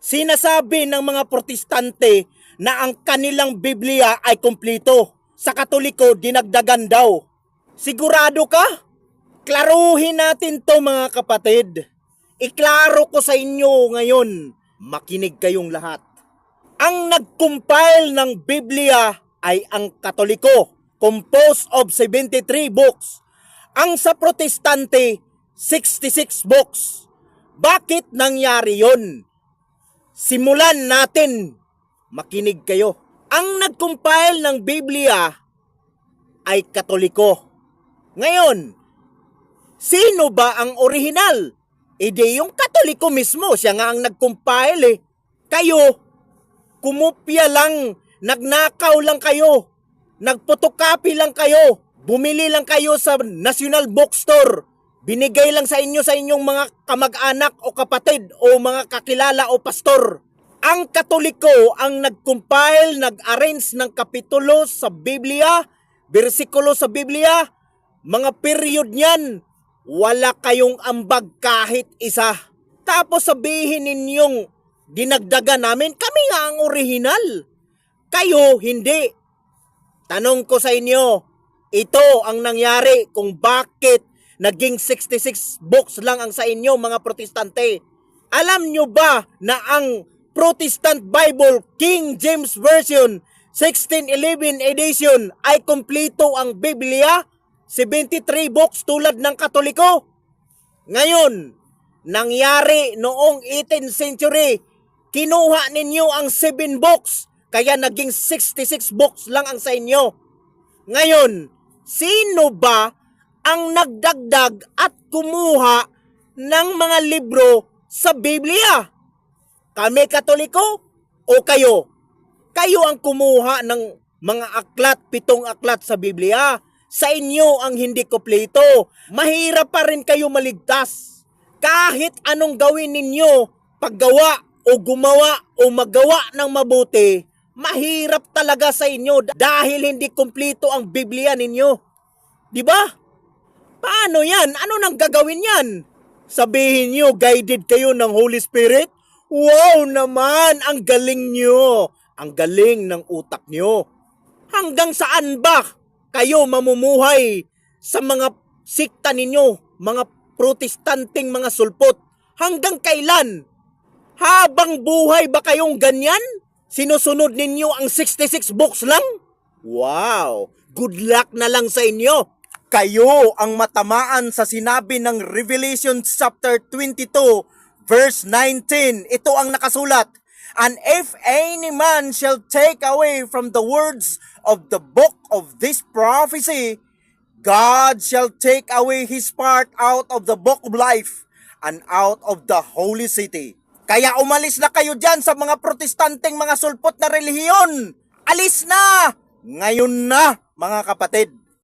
Sinasabi ng mga protestante na ang kanilang Biblia ay kumpleto. Sa Katoliko, dinagdagan daw. Sigurado ka? Klaruhin natin to mga kapatid. Iklaro ko sa inyo ngayon. Makinig kayong lahat. Ang nag-compile ng Biblia ay ang Katoliko, composed of 73 books. Ang sa protestante, 66 books. Bakit nangyari yon? Simulan natin. Makinig kayo. Ang nag-compile ng Biblia ay Katoliko. Ngayon, sino ba ang orihinal? Di yung Katoliko mismo. Siya nga ang nag-compile eh. Kayo, kumupya lang, nagnakaw lang kayo, nagpotocopy lang kayo, bumili lang kayo sa National Bookstore, binigay lang sa inyong mga kamag-anak o kapatid o mga kakilala o pastor. Ang Katoliko ang nag-compile, nag-arrange ng kapitulo sa Biblia, bersikulo sa Biblia, mga period niyan, wala kayong ambag kahit isa. Tapos sabihin ninyong dinagdagan namin, kami nga ang orihinal. Kayo, hindi. Tanong ko sa inyo, ito ang nangyari kung bakit naging 66 books lang ang sa inyo mga protestante. Alam nyo ba na ang Protestant Bible, King James Version, 1611 edition ay kumpleto ang Biblia? 73 books tulad ng Katoliko? Ngayon, nangyari noong 18th century, kinuha ninyo ang 7 books, kaya naging 66 books lang ang sa inyo. Ngayon, sino ba ang nagdagdag at kumuha ng mga libro sa Biblia? Kami Katoliko o kayo? Kayo ang kumuha ng mga aklat, 7 aklat sa Biblia. Sa inyo ang hindi kumpleto. Mahirap pa rin kayo maligtas. Kahit anong gawin ninyo, paggawa o gumawa o magawa ng mabuti, mahirap talaga sa inyo dahil hindi kumpleto ang Biblia ninyo. Di ba? Paano yan? Ano nang gagawin yan? Sabihin nyo, guided kayo ng Holy Spirit? Wow naman! Ang galing nyo! Ang galing ng utak nyo. Hanggang saan ba kayo mamumuhay sa mga sikta ninyo, mga protestanting mga sulpot? Hanggang kailan? Habang buhay ba kayong ganyan? Sinusunod ninyo ang 66 books lang? Wow! Good luck na lang sa inyo! Kayo ang matamaan sa sinabi ng Revelation chapter 22, verse 19. Ito ang nakasulat. And if any man shall take away from the words of the book of this prophecy, God shall take away his part out of the book of life and out of the holy city. Kaya umalis na kayo dyan sa mga protestanteng mga sulpot na relihiyon. Alis na! Ngayon na, mga kapatid.